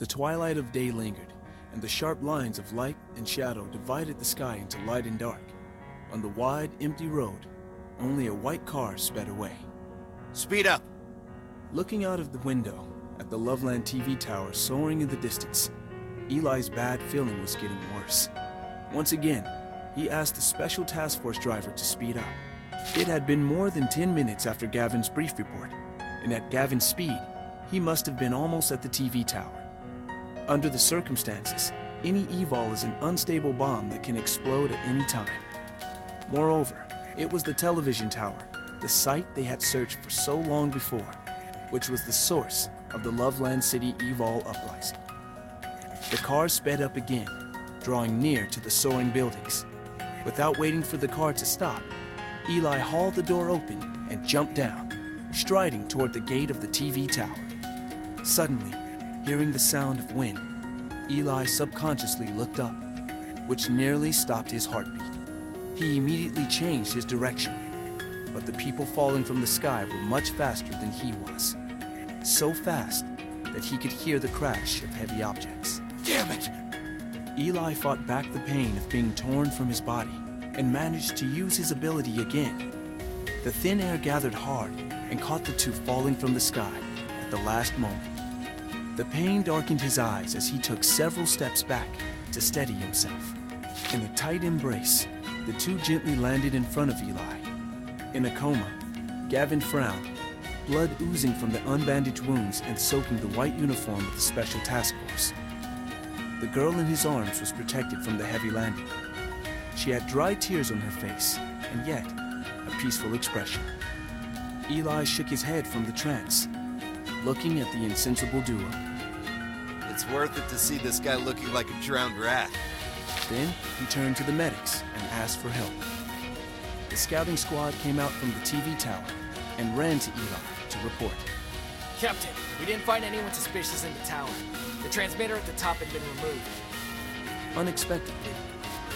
The twilight of day lingered, and the sharp lines of light and shadow divided the sky into light and dark. On the wide, empty road, only a white car sped away. Speed up! Looking out of the window at the Loveland TV tower soaring in the distance, Eli's bad feeling was getting worse. Once again, he asked the special task force driver to speed up. It had been more than 10 minutes after Gavin's brief report, and at Gavin's speed, he must have been almost at the TV tower. Under the circumstances, any evol is an unstable bomb that can explode at any time. Moreover, it was the television tower, the site they had searched for so long before, which was the source of the Loveland City evol uprising. The car sped up again, drawing near to the soaring buildings. Without waiting for the car to stop, Eli hauled the door open and jumped down, striding toward the gate of the TV tower. Suddenly, hearing the sound of wind, Eli subconsciously looked up, which nearly stopped his heartbeat. He immediately changed his direction, but the people falling from the sky were much faster than he was. So fast that he could hear the crash of heavy objects. Damn it! Eli fought back the pain of being torn from his body and managed to use his ability again. The thin air gathered hard and caught the two falling from the sky at the last moment. The pain darkened his eyes as he took several steps back to steady himself. In a tight embrace, the two gently landed in front of Eli. In a coma, Gavin frowned, blood oozing from the unbandaged wounds and soaking the white uniform of the Special Task Force. The girl in his arms was protected from the heavy landing. She had dry tears on her face, and yet a peaceful expression. Eli shook his head from the trance, looking at the insensible duo. It's worth it to see this guy looking like a drowned rat. Then he turned to the medics and asked for help. The scouting squad came out from the TV tower and ran to Eli to report. Captain, we didn't find anyone suspicious in the tower. The transmitter at the top had been removed. Unexpectedly,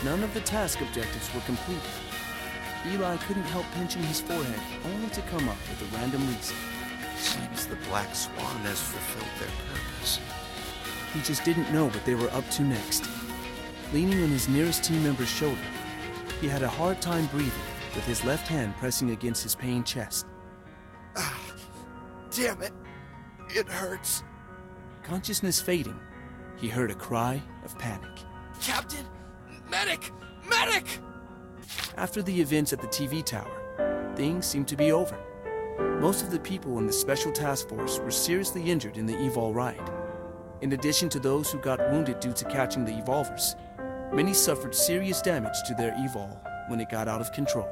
none of the task objectives were completed. Eli couldn't help pinching his forehead, only to come up with a random reason. Seems the Black Swan has fulfilled their purpose. He just didn't know what they were up to next. Leaning on his nearest team member's shoulder, he had a hard time breathing, with his left hand pressing against his pained chest. Damn it! It hurts. Consciousness fading, he heard a cry of panic. Captain! Medic! Medic! After the events at the TV tower, things seemed to be over. Most of the people in the Special Task Force were seriously injured in the evol riot. In addition to those who got wounded due to catching the evolvers, many suffered serious damage to their evol when it got out of control.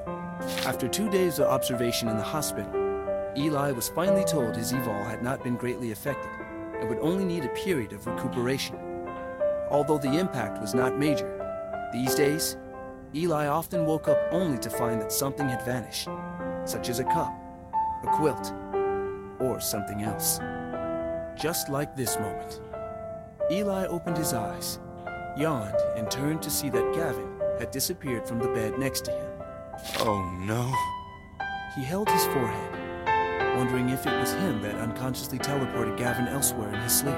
After 2 days of observation in the hospital, Eli was finally told his evol had not been greatly affected and would only need a period of recuperation. Although the impact was not major, these days, Eli often woke up only to find that something had vanished, such as a cup, a quilt, or something else. Just like this moment. Eli opened his eyes, yawned, and turned to see that Gavin had disappeared from the bed next to him. Oh no. He held his forehead, wondering if it was him that unconsciously teleported Gavin elsewhere in his sleep.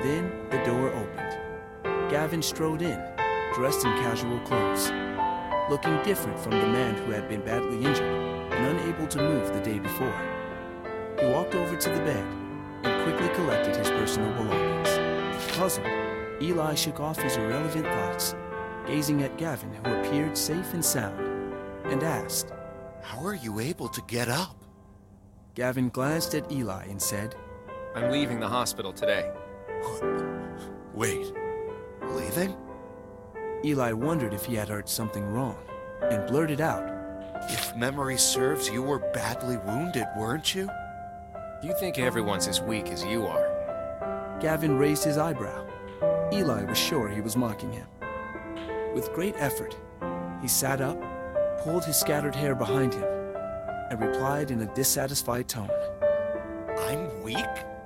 Then the door opened. Gavin strode in, dressed in casual clothes, looking different from the man who had been badly injured and unable to move the day before. He walked over to the bed and quickly collected his personal belongings. Puzzled, Eli shook off his irrelevant thoughts, gazing at Gavin, who appeared safe and sound, and asked, How are you able to get up? Gavin glanced at Eli and said, I'm leaving the hospital today. Wait, leaving? Eli wondered if he had heard something wrong, and blurted out, If memory serves, you were badly wounded, weren't you? You think everyone's as weak as you are. Gavin raised his eyebrow. Eli was sure he was mocking him. With great effort, he sat up, pulled his scattered hair behind him, and replied in a dissatisfied tone. I'm weak?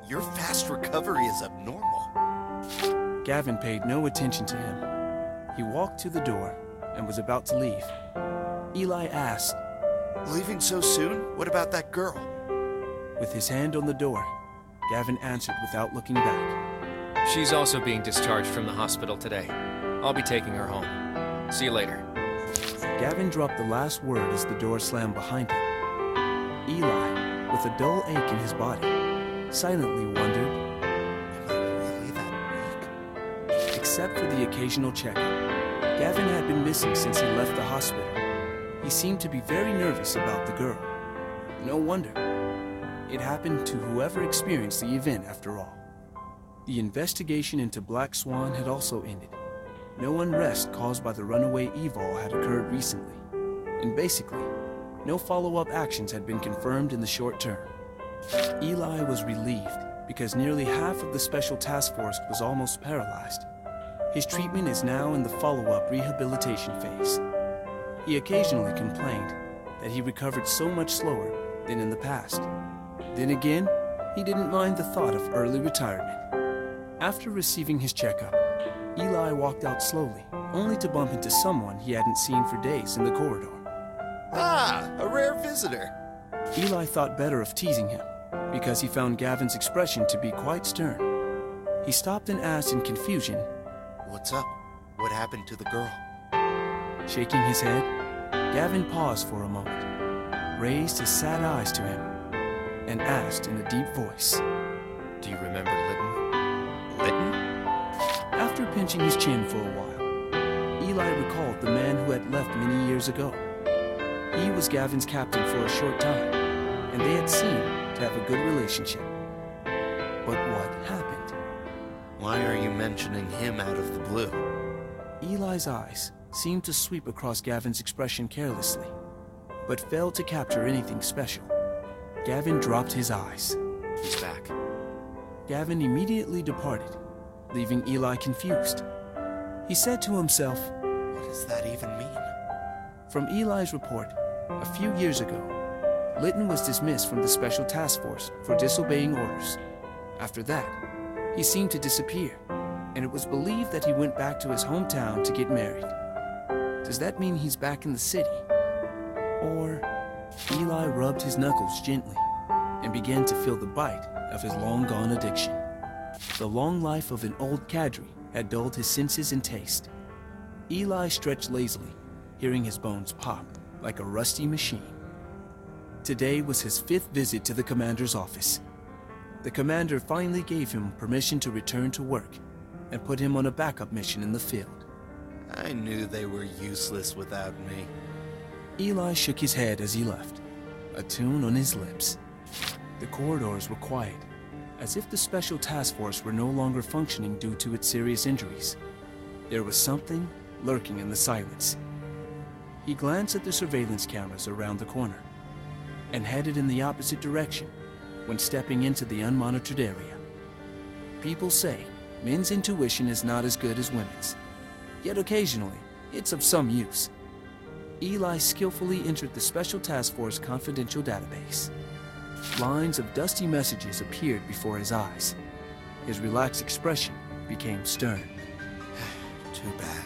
Your fast recovery is abnormal. Gavin paid no attention to him. He walked to the door and was about to leave. Eli asked, Leaving so soon? What about that girl? With his hand on the door, Gavin answered without looking back. She's also being discharged from the hospital today. I'll be taking her home. See you later. Gavin dropped the last word as the door slammed behind him. Eli, with a dull ache in his body, silently wondered, Am I really that weak? except for the occasional checkup. Gavin had been missing since he left the hospital. He seemed to be very nervous about the girl. No wonder. It happened to whoever experienced the event after all. The investigation into Black Swan had also ended. No unrest caused by the runaway Evil had occurred recently. And basically, no follow-up actions had been confirmed in the short term. Eli was relieved because nearly half of the Special Task Force was almost paralyzed. His treatment is now in the follow-up rehabilitation phase. He occasionally complained that he recovered so much slower than in the past. Then again, he didn't mind the thought of early retirement. After receiving his checkup, Eli walked out slowly, only to bump into someone he hadn't seen for days in the corridor. Ah, a rare visitor. Eli thought better of teasing him, because he found Gavin's expression to be quite stern. He stopped and asked in confusion, What's up? What happened to the girl? Shaking his head, Gavin paused for a moment, raised his sad eyes to him, and asked in a deep voice, Do you remember Lytton? Lytton? After pinching his chin for a while, Eli recalled the man who had left many years ago. He was Gavin's captain for a short time, and they had seemed to have a good relationship. But what happened? Why are you mentioning him out of the blue? Eli's eyes seemed to sweep across Gavin's expression carelessly, but failed to capture anything special. Gavin dropped his eyes. He's back. Gavin immediately departed, leaving Eli confused. He said to himself, What does that even mean? from Eli's report, a few years ago, Lytton was dismissed from the Special Task Force for disobeying orders. After that, he seemed to disappear, and it was believed that he went back to his hometown to get married. Does that mean he's back in the city? Or Eli rubbed his knuckles gently and began to feel the bite of his long-gone addiction. The long life of an old cadre had dulled his senses and taste. Eli stretched lazily, hearing his bones pop like a rusty machine. Today was his 5th visit to the commander's office. The commander finally gave him permission to return to work and put him on a backup mission in the field. I knew they were useless without me. Eli shook his head as he left, a tune on his lips. The corridors were quiet, as if the Special Task Force were no longer functioning due to its serious injuries. There was something lurking in the silence. He glanced at the surveillance cameras around the corner and headed in the opposite direction when stepping into the unmonitored area. People say men's intuition is not as good as women's, yet occasionally it's of some use. Eli skillfully entered the Special Task Force confidential database. Lines of dusty messages appeared before his eyes. His relaxed expression became stern. Too bad.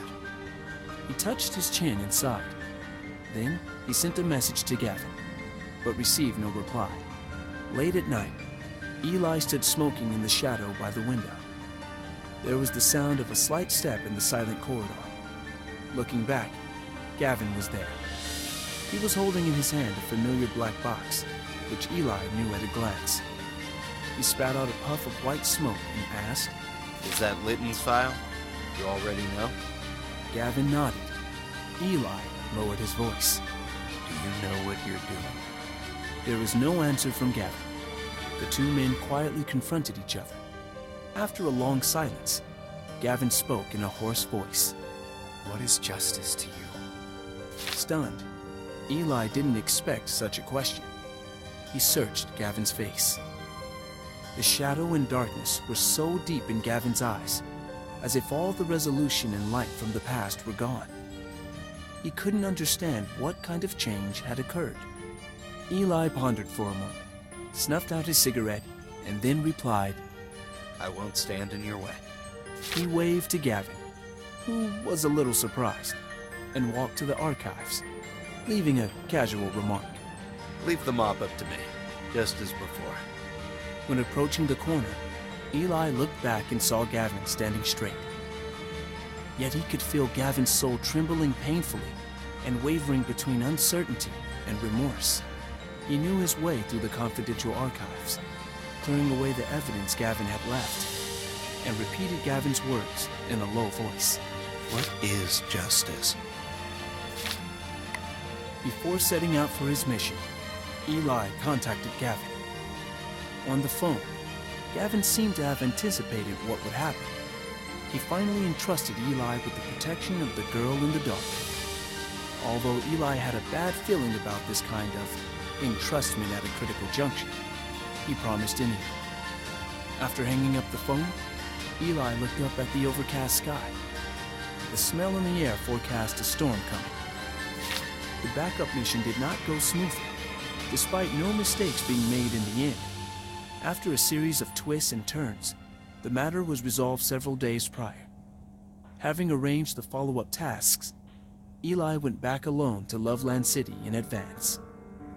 He touched his chin and sighed. Then he sent a message to Gavin, but received no reply. Late at night, Eli stood smoking in the shadow by the window. There was the sound of a slight step in the silent corridor. Looking back, Gavin was there. He was holding in his hand a familiar black box, which Eli knew at a glance. He spat out a puff of white smoke and asked, Is that Lytton's file? You already know? Gavin nodded. Eli lowered his voice. Do you know what you're doing? There was no answer from Gavin. The two men quietly confronted each other. After a long silence, Gavin spoke in a hoarse voice. What is justice to you? Stunned, Eli didn't expect such a question. He searched Gavin's face. The shadow and darkness were so deep in Gavin's eyes, as if all the resolution and light from the past were gone. He couldn't understand what kind of change had occurred. Eli pondered for a moment, snuffed out his cigarette, and then replied, I won't stand in your way. He waved to Gavin, who was a little surprised, and walked to the archives, leaving a casual remark. Leave the mop up to me, just as before. When approaching the corner, Eli looked back and saw Gavin standing straight. Yet he could feel Gavin's soul trembling painfully and wavering between uncertainty and remorse. He knew his way through the confidential archives, clearing away the evidence Gavin had left, and repeated Gavin's words in a low voice. What is justice? Before setting out for his mission, Eli contacted Gavin. On the phone, Gavin seemed to have anticipated what would happen. He finally entrusted Eli with the protection of the girl in the dark. Although Eli had a bad feeling about this kind of entrustment at a critical juncture, he promised anyway. After hanging up the phone, Eli looked up at the overcast sky. The smell in the air forecast a storm coming. The backup mission did not go smoothly, despite no mistakes being made in the end. After a series of twists and turns, the matter was resolved several days prior. Having arranged the follow-up tasks, Eli went back alone to Loveland City in advance.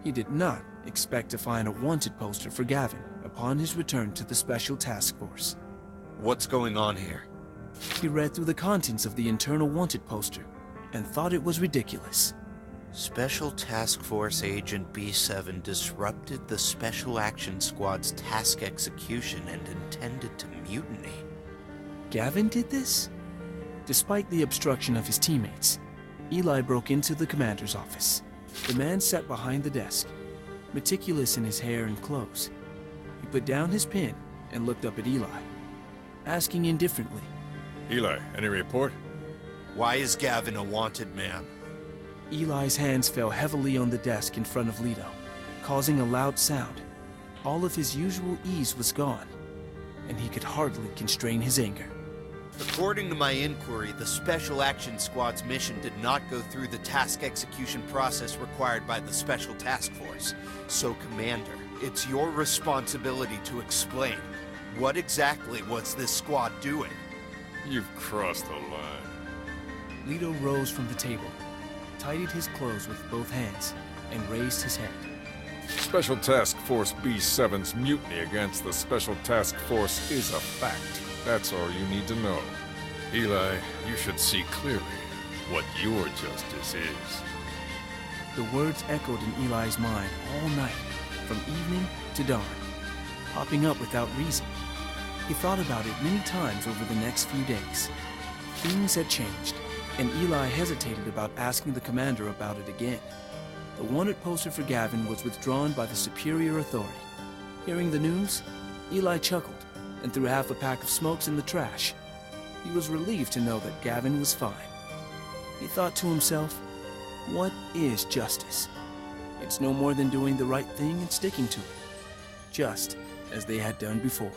He did not expect to find a wanted poster for Gavin upon his return to the Special Task Force. What's going on here? He read through the contents of the internal wanted poster and thought it was ridiculous. Special Task Force Agent B7 disrupted the Special Action Squad's task execution and intended to mutiny. Gavin did this? Despite the obstruction of his teammates, Eli broke into the commander's office. The man sat behind the desk, meticulous in his hair and clothes. He put down his pen and looked up at Eli, asking indifferently, Eli, any report? Why is Gavin a wanted man? Eli's hands fell heavily on the desk in front of Leto, causing a loud sound. All of his usual ease was gone, and he could hardly constrain his anger. According to my inquiry, the Special Action Squad's mission did not go through the task execution process required by the Special Task Force. So, Commander, it's your responsibility to explain. What exactly was this squad doing? You've crossed the line. Leto rose from the table, tidied his clothes with both hands, and raised his head. Special Task Force B7's mutiny against the Special Task Force is a fact. That's all you need to know. Eli, you should see clearly what your justice is. The words echoed in Eli's mind all night, from evening to dawn, popping up without reason. He thought about it many times over the next few days. Things had changed, and Eli hesitated about asking the commander about it again. The wanted poster for Gavin was withdrawn by the superior authority. Hearing the news, Eli chuckled and threw half a pack of smokes in the trash. He was relieved to know that Gavin was fine. He thought to himself, what is justice? It's no more than doing the right thing and sticking to it, just as they had done before.